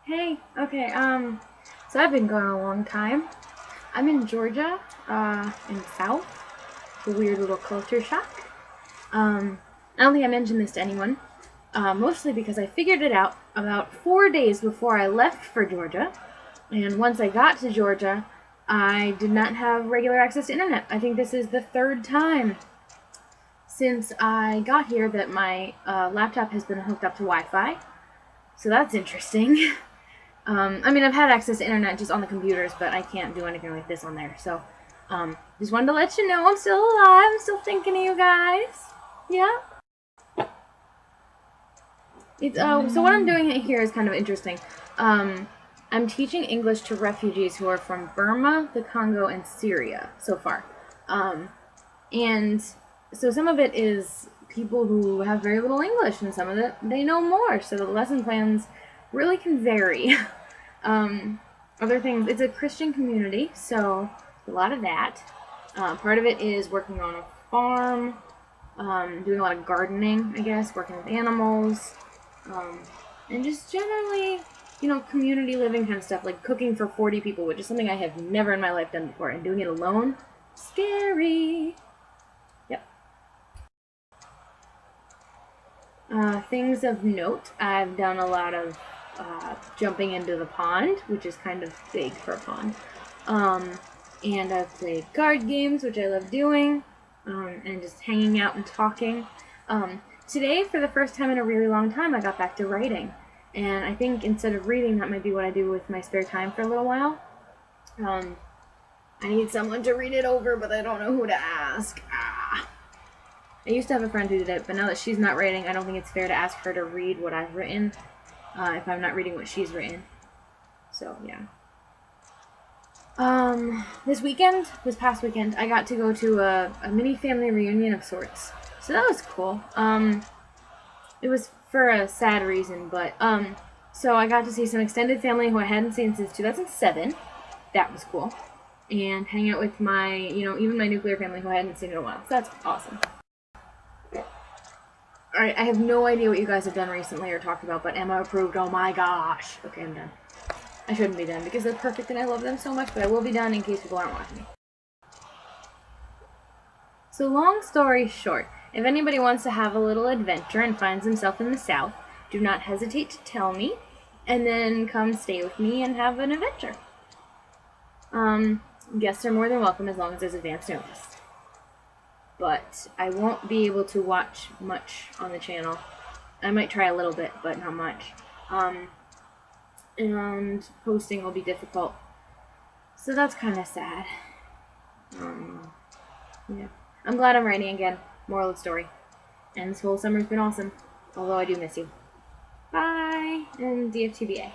Hey, okay, so I've been gone a long time. I'm in Georgia, in the South. It's a weird little culture shock. I don't think I mentioned this to anyone, mostly because I figured it out about 4 days before I left for Georgia. And once I got to Georgia, I did not have regular access to internet. I think this is the third time since I got here that my laptop has been hooked up to Wi-Fi. So that's interesting. I mean, I've had access to internet just on the computers, but I can't do anything like this on there. So, just wanted to let you know I'm still alive. I'm still thinking of you guys. Yeah. So what I'm doing here is kind of interesting. I'm teaching English to refugees who are from Burma, the Congo, and Syria so far. And so some of it is people who have very little English, and some of it they know more. So the lesson plans really can vary. Other things, it's a Christian community, so a lot of that. Part of it is working on a farm, doing a lot of gardening, I guess, working with animals, and just generally, community living kind of stuff, like cooking for 40 people, which is something I have never in my life done before, and doing it alone, scary. Yep. Things of note, I've done a lot of jumping into the pond, which is kind of big for a pond. And I've played card games, which I love doing, and just hanging out and talking. Today, for the first time in a really long time, I got back to writing. And I think instead of reading, that might be what I do with my spare time for a little while. I need someone to read it over, but I don't know who to ask. I used to have a friend who did it, but now that she's not writing, I don't think it's fair to ask her to read what I've written if I'm not reading what she's written. So, yeah. This past weekend, I got to go to a mini family reunion of sorts. So that was cool. It was for a sad reason, but, so I got to see some extended family who I hadn't seen since 2007. That was cool. And hang out with my, even my nuclear family who I hadn't seen in a while. So that's awesome. Alright, I have no idea what you guys have done recently or talked about, but Emma approved. Oh my gosh. Okay, I'm done. I shouldn't be done because they're perfect and I love them so much, but I will be done in case people aren't watching me. So long story short, if anybody wants to have a little adventure and finds himself in the South, do not hesitate to tell me, and then come stay with me and have an adventure. Guests are more than welcome as long as there's advance notice. But I won't be able to watch much on the channel. I might try a little bit, but not much. And posting will be difficult. So that's kind of sad. Yeah. I'm glad I'm writing again. Moral of the story. And this whole summer's been awesome. Although I do miss you. Bye! And DFTBA.